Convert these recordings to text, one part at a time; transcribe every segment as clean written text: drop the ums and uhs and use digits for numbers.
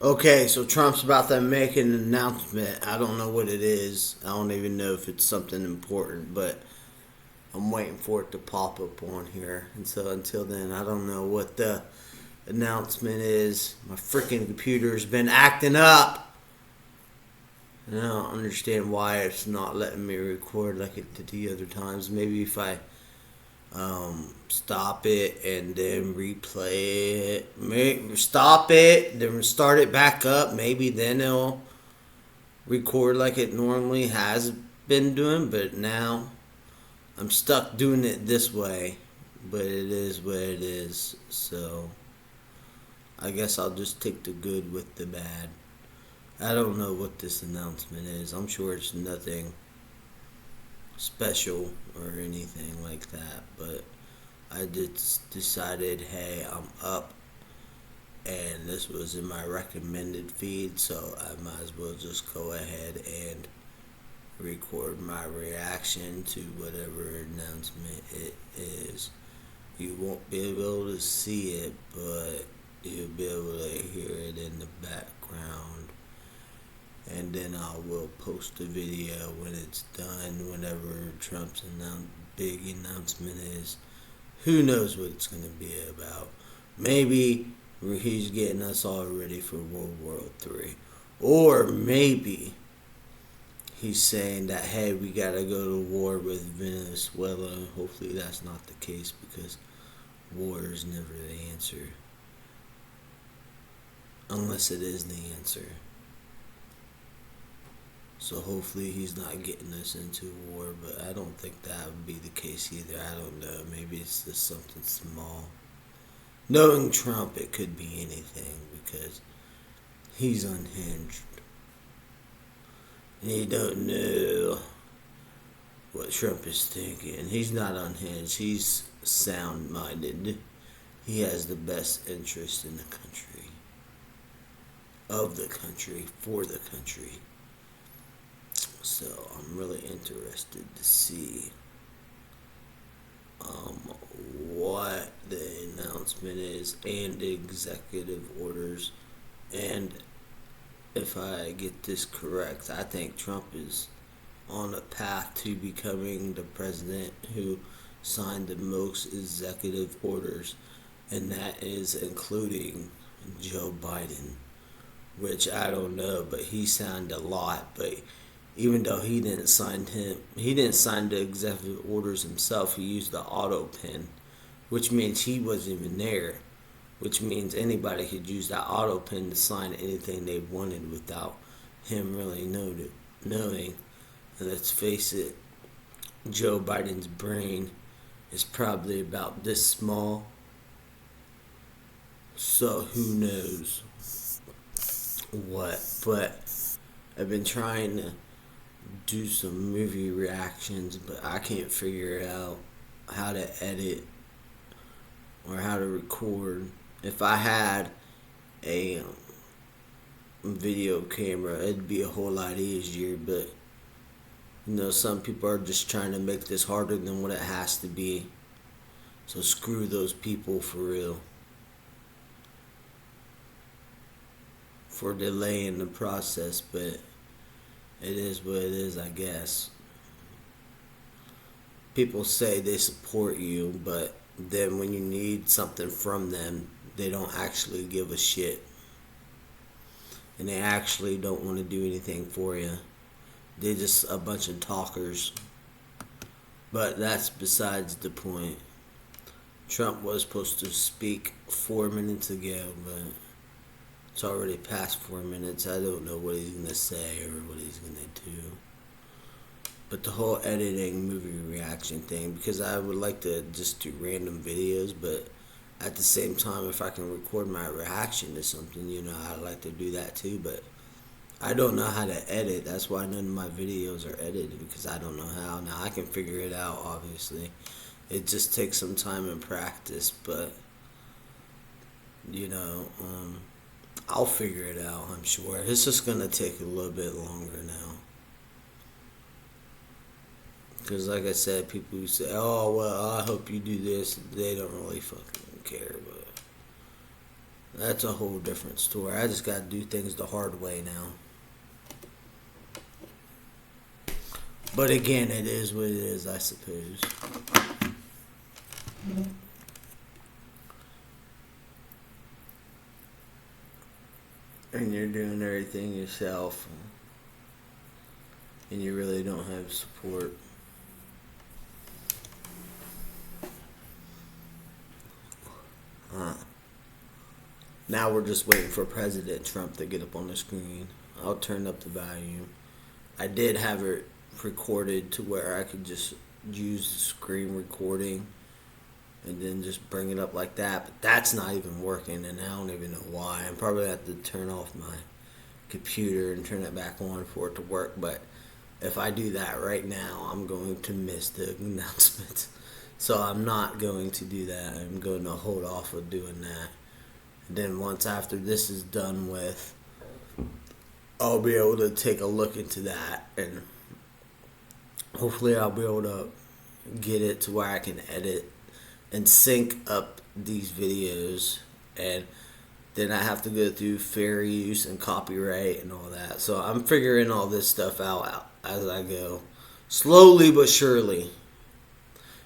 Okay, so Trump's about to make an announcement. I don't know what it is. I don't even know if it's something important, but I'm waiting for it to pop up on here. And so until then, I don't know what the announcement is. My freaking computer's been acting up. And I don't understand why it's not letting me record like it did the other times. Maybe if I stop it and then replay it. Stop it, then start it back up. Maybe then it'll record like it normally has been doing. But now I'm stuck doing it this way. But it is what it is. So I guess I'll just take the good with the bad. I don't know what this announcement is. I'm sure it's nothing special or anything like that. But I just decided, hey, I'm up, and this was in my recommended feed, so I might as well just go ahead and record my reaction to whatever announcement it is. You won't be able to see it, but you'll be able to hear it in the background. And then I will post the video when it's done, whenever Trump's big announcement is. Who knows what it's going to be about? Maybe he's getting us all ready for World War III. Or maybe he's saying that, hey, we got to go to war with Venezuela. Hopefully that's not the case because war is never the answer. Unless it is the answer. So hopefully he's not getting us into war, but I don't think that would be the case either. I don't know. Maybe it's just something small. Knowing Trump, it could be anything because he's unhinged. And you don't know what Trump is thinking. He's not unhinged. He's sound-minded. He has the best interest in the country, of the country, for the country. So I'm really interested to see what the announcement is and the executive orders. And if I get this correct, I think Trump is on a path to becoming the president who signed the most executive orders, and that is including Joe Biden, which I don't know, but he signed a lot. But even though he didn't sign the executive orders himself. He used the auto pen, which means he wasn't even there. Which means anybody could use that auto pen to sign anything they wanted without him really knowing. And let's face it, Joe Biden's brain is probably about this small. So who knows what? But I've been trying to do some movie reactions, but I can't figure out how to edit or how to record. If I had a video camera, it'd be a whole lot easier, but some people are just trying to make this harder than what it has to be. So screw those people for real. For delaying the process, but it is what it is, I guess. People say they support you, but then when you need something from them, they don't actually give a shit. And they actually don't want to do anything for you. They're just a bunch of talkers. But that's besides the point. Trump was supposed to speak 4 minutes ago, but it's already past 4 minutes. I don't know what he's going to say or what he's going to do. But the whole editing movie reaction thing, because I would like to just do random videos, but at the same time, if I can record my reaction to something, I'd like to do that too. But I don't know how to edit. That's why none of my videos are edited, because I don't know how. Now, I can figure it out, obviously. It just takes some time and practice, but, I'll figure it out, I'm sure. It's just going to take a little bit longer now. Because like I said, people who say, oh, well, I hope you do this, they don't really fucking care. But That's a whole different story. I just gotta do things the hard way now. But again, it is what it is, I suppose. And you're doing everything yourself, and you really don't have support. Now we're just waiting for President Trump to get up on the screen. I'll turn up the volume. I did have it recorded to where I could just use the screen recording and then just bring it up like that, but that's not even working, and I don't even know why. I'm probably have to turn off my computer and turn it back on for it to work, but if I do that right now, I'm going to miss the announcement. So I'm not going to do that. I'm going to hold off of doing that. And then once after this is done with, I'll be able to take a look into that, and hopefully I'll be able to get it to where I can edit and sync up these videos, and then I have to go through fair use and copyright and all that. So I'm figuring all this stuff out as I go, slowly but surely.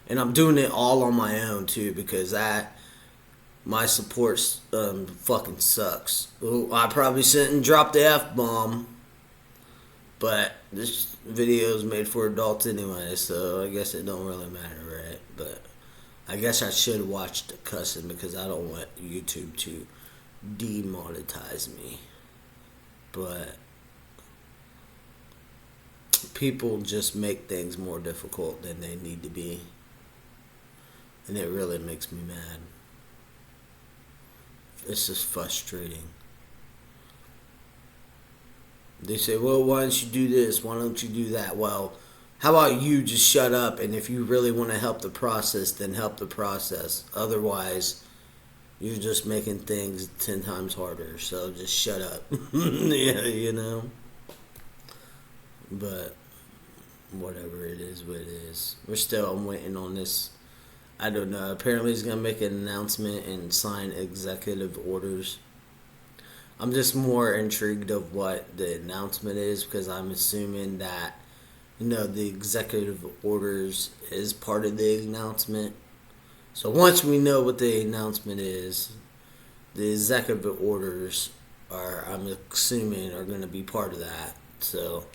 And I'm doing it all on my own too, because my support fucking sucks. I probably shouldn't drop the F-bomb, but this video is made for adults anyway, so I guess it don't really matter, right? But I guess I should watch the cussing because I don't want YouTube to demonetize me. But people just make things more difficult than they need to be. And it really makes me mad. It's just frustrating. They say, well, why don't you do this? Why don't you do that? Well, how about you just shut up, and if you really want to help the process, then help the process. Otherwise, you're just making things 10 times harder. So just shut up. Yeah, you know. But whatever, it is what it is. I'm waiting on this. I don't know. Apparently he's going to make an announcement and sign executive orders. I'm just more intrigued of what the announcement is, because I'm assuming that, the executive orders is part of the announcement. So once we know what the announcement is, the executive orders I'm assuming, are going to be part of that. So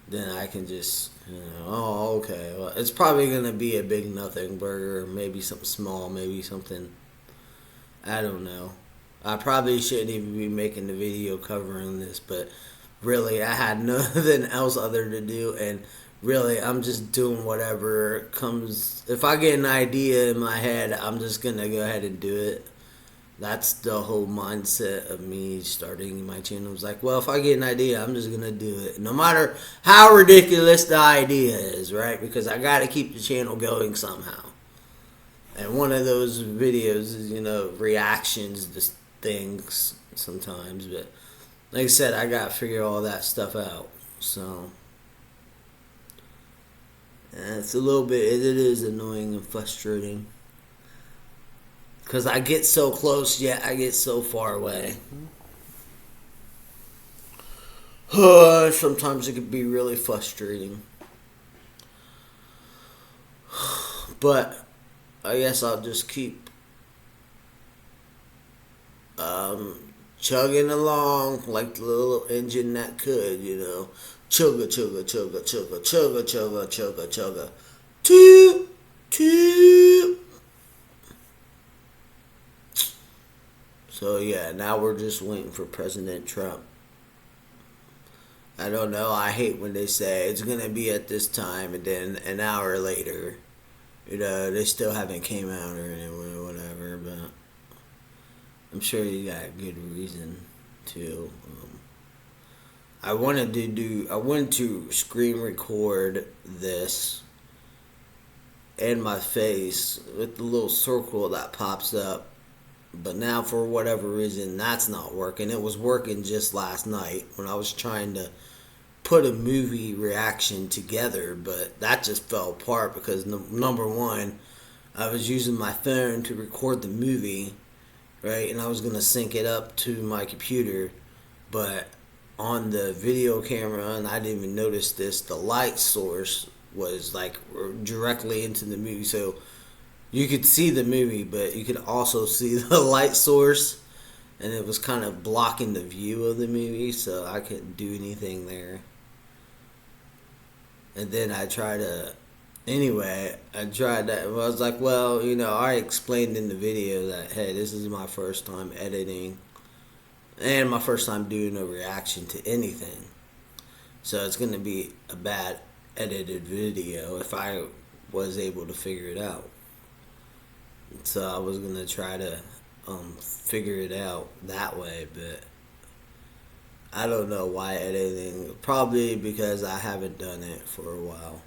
then I can just, oh, okay. Well, it's probably going to be a big nothing burger, maybe something small, maybe something, I don't know. I probably shouldn't even be making the video covering this, but really I had nothing else other to do, and really I'm just doing whatever comes. If I get an idea in my head, I'm just going to go ahead and do it. That's the whole mindset of me starting my channel. It was like, well, if I get an idea, I'm just going to do it. No matter how ridiculous the idea is, right? Because I got to keep the channel going somehow. And one of those videos is, reactions to things sometimes. But like I said, I got to figure all that stuff out. So it's a little bit, it is annoying and frustrating. Because I get so close, yet I get so far away. Sometimes it can be really frustrating. But I guess I'll just keep chugging along like the little engine that could, Chugga, chugga, chugga, chugga, chugga, chugga, chugga, chugga. Toot, toot. So yeah, now we're just waiting for President Trump. I don't know. I hate when they say it's going to be at this time, and then an hour later, they still haven't came out or anything or whatever, but I'm sure you got good reason to. I wanted to screen record this and my face with the little circle that pops up. But now, for whatever reason, that's not working. It was working just last night when I was trying to put a movie reaction together, but that just fell apart because, number one, I was using my phone to record the movie, right? And I was gonna sync it up to my computer, but on the video camera, and I didn't even notice this, the light source was like directly into the movie, so you could see the movie, but you could also see the light source, and it was kind of blocking the view of the movie, so I couldn't do anything there. And then I tried to, anyway, I tried that. I was like, well, I explained in the video that, hey, this is my first time editing and my first time doing a reaction to anything. So it's going to be a bad edited video if I was able to figure it out. So I was going to try to figure it out that way, but I don't know why editing. Probably because I haven't done it for a while.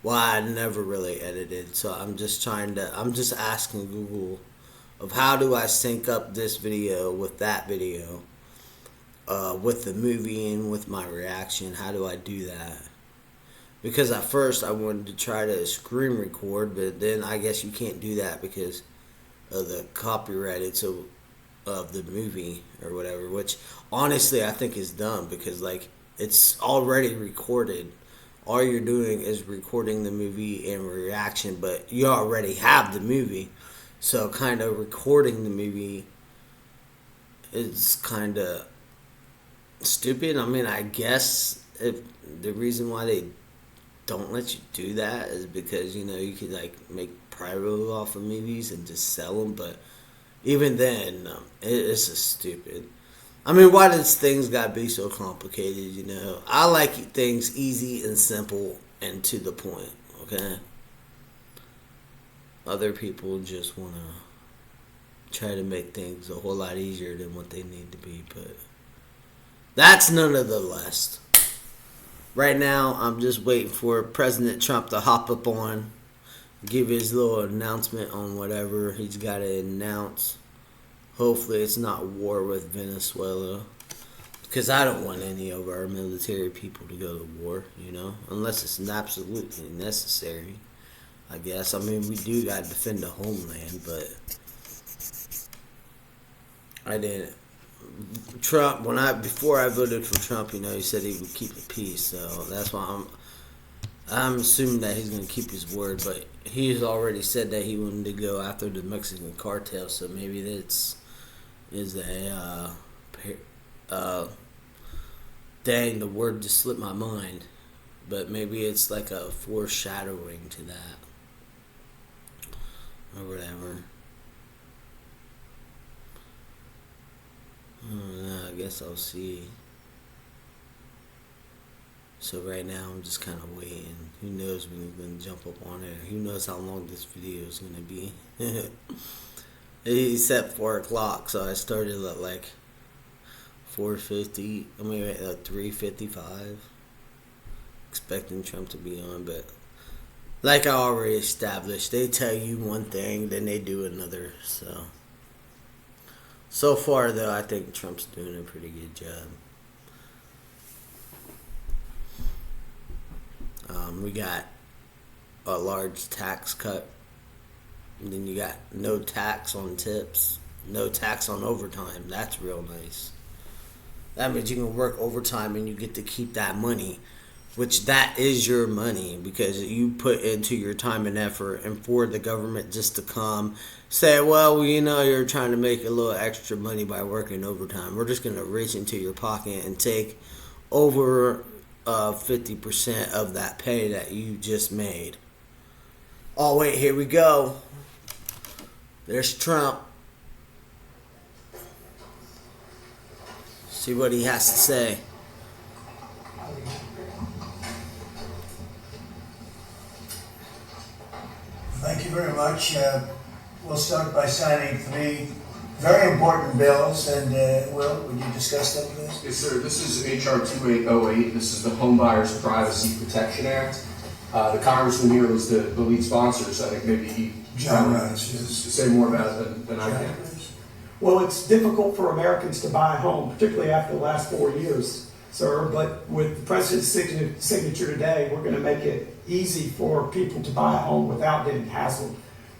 Well, I never really edited, so I'm just asking Google of how do I sync up this video with that video, with the movie and with my reaction. How do I do that? Because at first I wanted to try to screen record, but then I guess you can't do that because of the copyrighted of the movie or whatever, which honestly I think is dumb because like it's already recorded. All you're doing is recording the movie and reaction, but you already have the movie. So kind of recording the movie is kind of stupid. I mean, I guess if the reason why they don't let you do that is because, you could like make private off of movies and just sell them, but even then, it's just stupid. I mean, why does things gotta be so complicated, I like things easy and simple and to the point, okay? Other people just wanna try to make things a whole lot easier than what they need to be, but that's none of the less. Right now, I'm just waiting for President Trump to hop up on, give his little announcement on whatever he's got to announce. Hopefully it's not war with Venezuela, because I don't want any of our military people to go to war, unless it's absolutely necessary, I guess. I mean, we do got to defend the homeland, but I didn't. Trump, before I voted for Trump, he said he would keep the peace, so that's why I'm assuming that he's going to keep his word, but he's already said that he wanted to go after the Mexican cartel, so maybe that's is dang, the word just slipped my mind, but maybe it's like a foreshadowing to that, or whatever. I guess I'll see. So right now I'm just kind of waiting. Who knows when he's going to jump up on it. Who knows how long this video is going to be. He set 4 o'clock, so I started at like 4:50. I mean, at 3:55. Expecting Trump to be on, but like I already established, they tell you one thing, then they do another, So far, though, I think Trump's doing a pretty good job. We got a large tax cut. And then you got no tax on tips, no tax on overtime. That's real nice. That means you can work overtime and you get to keep that money, which that is your money because you put into your time and effort, and for the government just to come say, well, you're trying to make a little extra money by working overtime. We're just going to reach into your pocket and take over 50% of that pay that you just made. Oh, wait, here we go. There's Trump. See what he has to say. Thank you very much. We'll start by signing 3 very important bills, and Will, would you discuss them with us? Yes, sir. This is H.R. 2808. This is the Home Buyers Privacy Protection Act. The congressman here was the lead sponsor, so I think maybe he John Rice, yes. say more about it than I can. Well, it's difficult for Americans to buy a home, particularly after the last 4 years, sir. But with the president's signature today, we're going to make it easy for people to buy a home without getting hassled.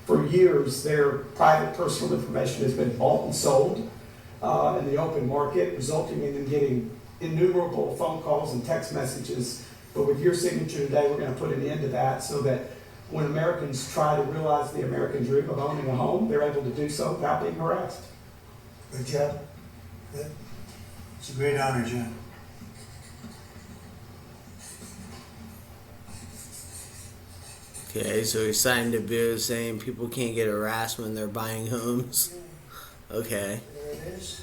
For years, their private personal information has been bought and sold in the open market, resulting in them getting innumerable phone calls and text messages. But with your signature today, we're going to put an end to that so that when Americans try to realize the American dream of owning a home, they're able to do so without being harassed. Good job. Good. It's a great honor, John. Okay, so he signed a bill saying people can't get harassed when they're buying homes. Okay. There it is.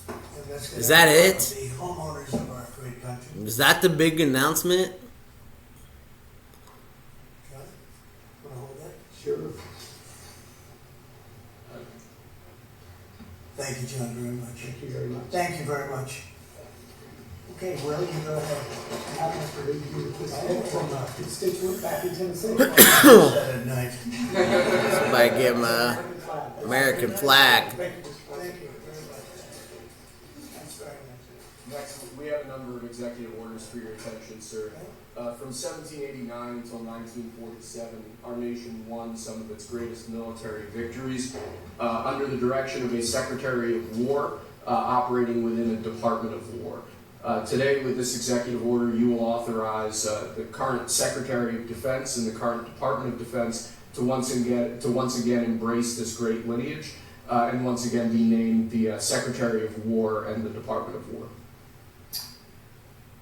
And that's gonna Is that help it? The homeowners of our great country. Is that the big announcement? John, wanna hold that? Sure. Thank you, John, very much. Thank you very much. Thank you very much. Okay, Will, you go ahead. I have to read you this from a constituent back in Tennessee. Said at night. Somebody give him a American flag. Thank you very much. Thanks very much. Next, we have a number of executive orders for your attention, sir. From 1789 until 1947, our nation won some of its greatest military victories under the direction of a Secretary of War operating within a Department of War. Today, with this executive order, you will authorize the current Secretary of Defense and the current Department of Defense to once again embrace this great lineage and once again be named the Secretary of War and the Department of War.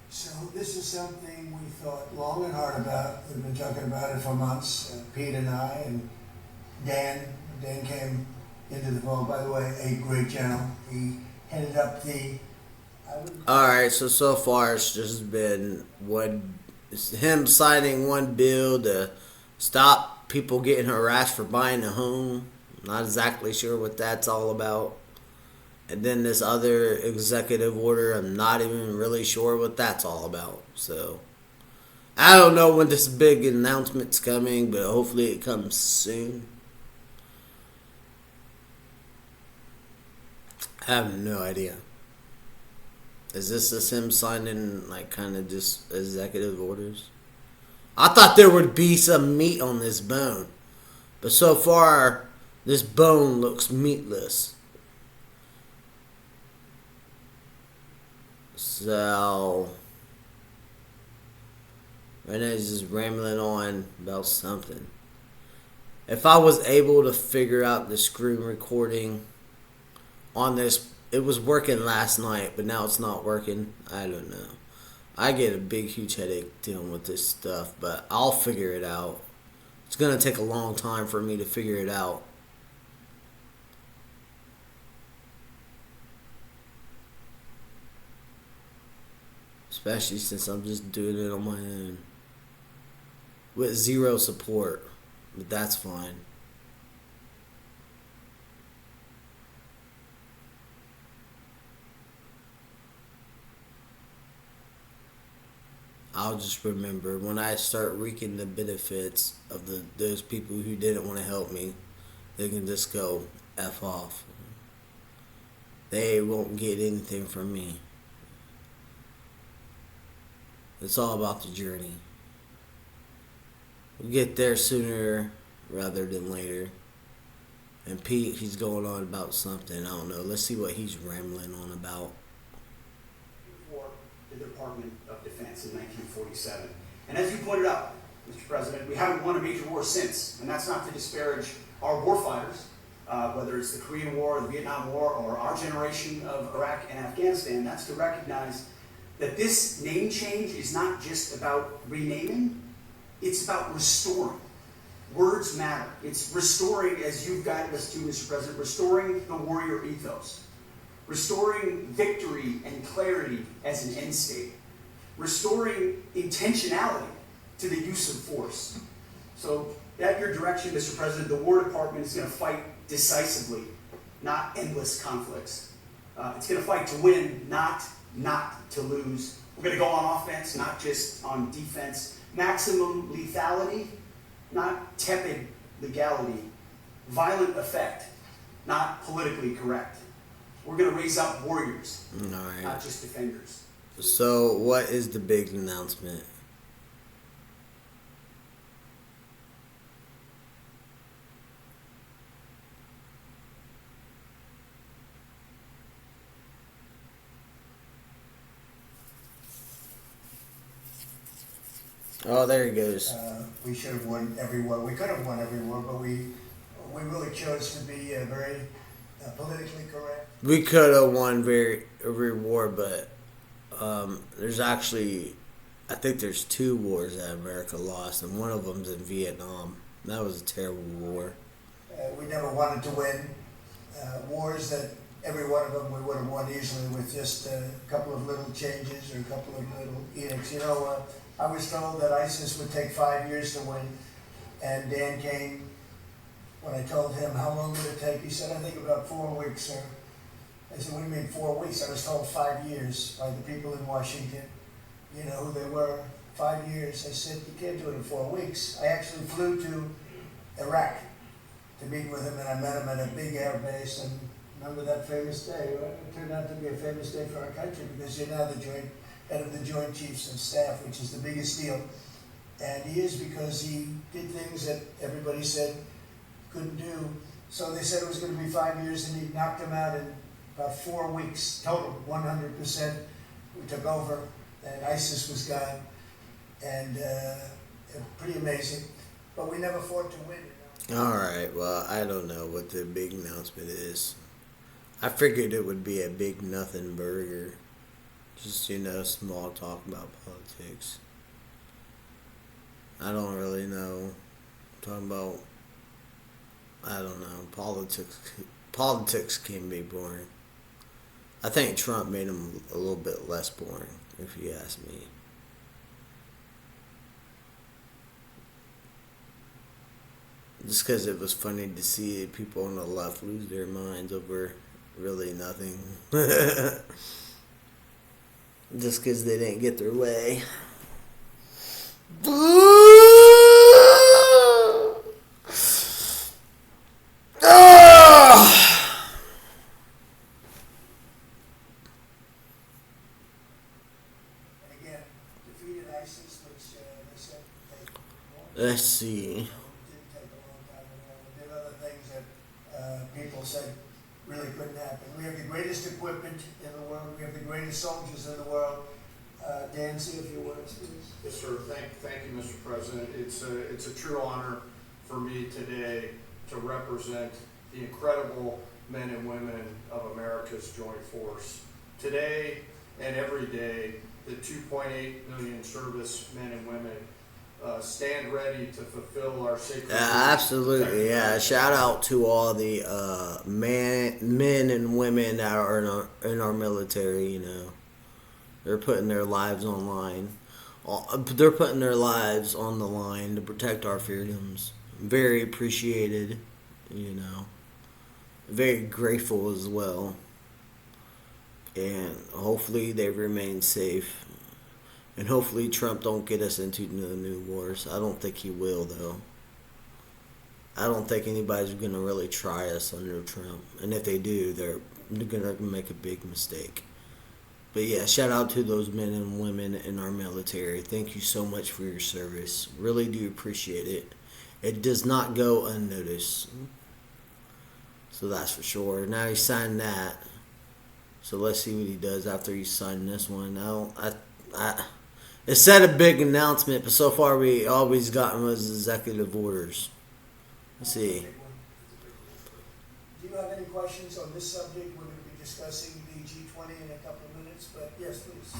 So this is something we thought long and hard about. We've been talking about it for months, Pete and I, and Dan. Dan came into the fold, by the way, a great general. He headed up the... Alright, so far it's just been him signing one bill to stop people getting harassed for buying a home. Not exactly sure what that's all about. And then this other executive order, I'm not even really sure what that's all about. So, I don't know when this big announcement's coming, but hopefully it comes soon. I have no idea. Is this just him signing, like, kind of just executive orders? I thought there would be some meat on this bone. But so far, this bone looks meatless. So, right now he's just rambling on about something. If I was able to figure out the screen recording on this, it was working last night, but now it's not working. I don't know. I get a big, huge headache dealing with this stuff, but I'll figure it out. It's going to take a long time for me to figure it out. Especially since I'm just doing it on my own. With zero support. But that's fine. I'll just remember when I start reaping the benefits of those people who didn't want to help me, they can just go F off. They won't get anything from me. It's all about the journey. We'll get there sooner rather than later. And Pete, he's going on about something. I don't know. Let's see what he's rambling on about. For the Department of Defense in 1947. And as you pointed out, Mr. President, we haven't won a major war since. And that's not to disparage our warfighters, whether it's the Korean War, the Vietnam War, or our generation of Iraq and Afghanistan. That's to recognize that this name change is not just about renaming, it's about restoring. Words matter. It's restoring, as you've guided us to, Mr. President, restoring the warrior ethos. Restoring victory and clarity as an end state. Restoring intentionality to the use of force. So, at your direction, Mr. President, the War Department is going to fight decisively, not endless conflicts. It's going to fight to win, not to lose. We're going to go on offense, not just on defense. Maximum lethality, not tepid legality. Violent effect, not politically correct. We're going to raise up warriors, Alright. not just defenders. So, what is the big announcement? Oh, there he goes. We should have won every war. We could have won every war, but we really chose to be very politically correct. We could have won every war, but there's actually, I think there's 2 wars that America lost, and one of them's in Vietnam. That was a terrible war. We never wanted to win wars that every one of them we would have won easily with just a couple of little changes or a couple of little edicts. You know, I was told that ISIS would take 5 years to win, and Dan came. When I told him how long would it take, he said, I think about 4 weeks, sir. I said, what do you mean 4 weeks? I was told 5 years by the people in Washington. You know who they were? 5 years. I said, you can't do it in 4 weeks. I actually flew to Iraq to meet with him, and I met him at a big air base. And remember that famous day? Well, it turned out to be a famous day for our country because you're now the head of the Joint Chiefs of Staff, which is the biggest deal. And he is because he did things that everybody said couldn't do. So they said it was going to be 5 years, and he knocked them out in about 4 weeks total, 100%. We took over, and ISIS was gone, and pretty amazing. But we never fought to win. Alright, well, I don't know what the big announcement is. I figured it would be a big nothing burger. Just, small talk about politics. I don't really know. Talking about, I don't know, politics can be boring. I think Trump made him a little bit less boring, if you ask me. Just because it was funny to see people on the left lose their minds over really nothing. Just because they didn't get their way. And again, defeated ISIS, which they said Let's see. didn't take a long time at all. We did other things that people said really couldn't happen. We have the greatest equipment in the world. We have the greatest soldiers in the world. Dan, say a few words, please. Yes, sir. Thank you, Mr. President. It's a true honor for me today to represent the incredible men and women of America's Joint Force. Today and every day, the 2.8 million servicemen and women stand ready to fulfill our sacred duties. Absolutely, yeah. Shout out to all the men and women that are in our military. They're putting their lives online. They're putting their lives on the line to protect our freedoms. Very appreciated. Very grateful as well. And hopefully they remain safe. And hopefully Trump don't get us into no new wars. I don't think he will, though. I don't think anybody's going to really try us under Trump. And if they do, they're going to make a big mistake. But yeah, shout out to those men and women in our military. Thank you so much for your service. Really do appreciate it. It does not go unnoticed. So that's for sure. Now he signed that. So let's see what he does after he signed this one. It said a big announcement, but so far all we've gotten was executive orders. Let's see. Do you have any questions on this subject? We're going to be discussing the G20 in a couple of minutes, but yes, please.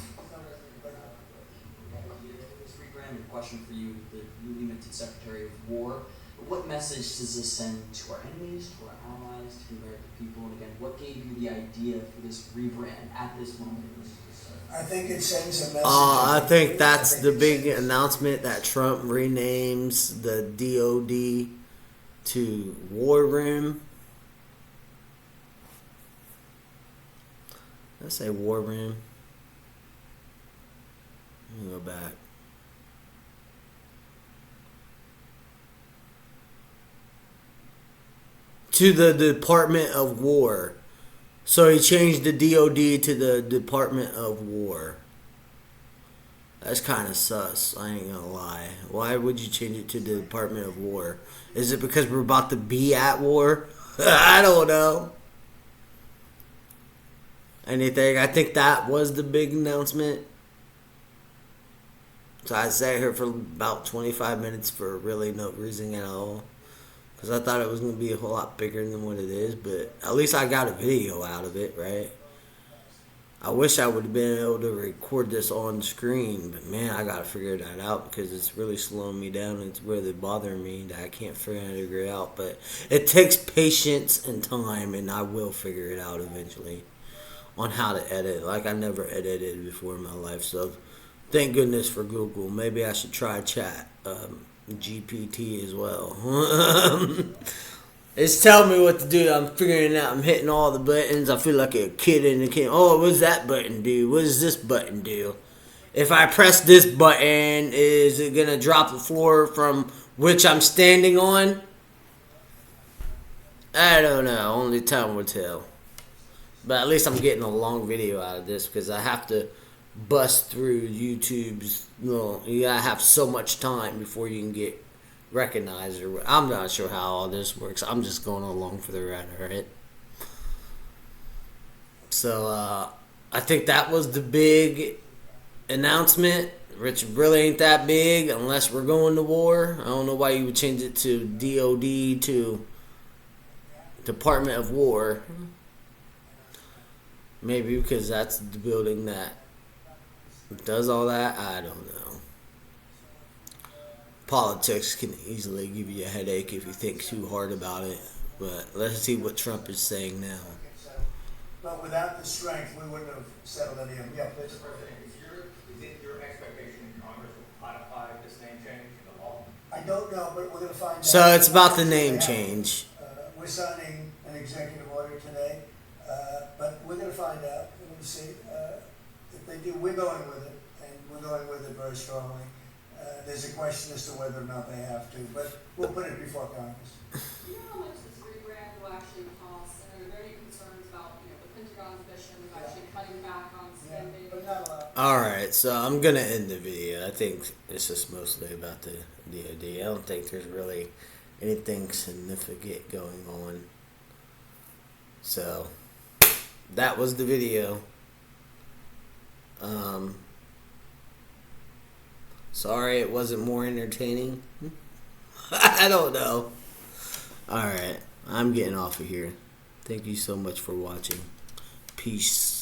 This rebranded question for you, the newly minted Secretary of War. What message does this send to our enemies, to our allies, to the American people? And again, what gave you the idea for this rebrand at this moment? I think it sends a message. I think that's the big announcement that Trump renames the DOD to War Room. Let's say War Room. Let me go back. To the Department of War. So he changed the DOD to the Department of War. That's kind of sus, I ain't gonna lie. Why would you change it to the Department of War? Is it because we're about to be at war? I don't know. Anything? I think that was the big announcement. So I sat here for about 25 minutes for really no reason at all. Because I thought it was going to be a whole lot bigger than what it is. But at least I got a video out of it, right? I wish I would have been able to record this on screen. But man, I got to figure that out because it's really slowing me down. It's really bothering me that I can't figure it out. But it takes patience and time. And I will figure it out eventually. On how to edit. Like I never edited before in my life. So thank goodness for Google. Maybe I should try chat. GPT as well. It's telling me what to do. I'm figuring it out. I'm hitting all the buttons. I feel like a kid in the kid. Oh, what does that button do? What does this button do? If I press this button, is it going to drop the floor from which I'm standing on? I don't know. Only time will tell. But at least I'm getting a long video out of this because I have to bust through YouTube's. You gotta have so much time before you can get recognized. Or I'm not sure how all this works. I'm just going along for the ride, right? So I think that was the big announcement, which really ain't that big unless we're going to war. I don't know why you would change it to DOD to Department of War. Maybe because that's the building that does all that. I don't know. Politics can easily give you a headache if you think too hard about it. But let's see what Trump is saying now. But without the strength, we wouldn't have settled any of them. Yeah, please. Mr. President, is it your expectation that Congress will codify this name change into law? I don't know, but we're going to find out. So it's about the name change. We're signing an executive order today, but we're going to find out. We're going to see if they do. We're going with it, and we're going with it very strongly. There's a question as to whether or not they have to, but we'll put it before Congress. Do you know how much this rebrand will actually cost? And are there any concerns about, the Pentagon's mission of actually cutting back on spending? But not a lot. Alright, so I'm going to end the video. I think it's just mostly about the DOD. I don't think there's really anything significant going on. So, that was the video. Sorry it wasn't more entertaining. I don't know. Alright, I'm getting off of here. Thank you so much for watching. Peace.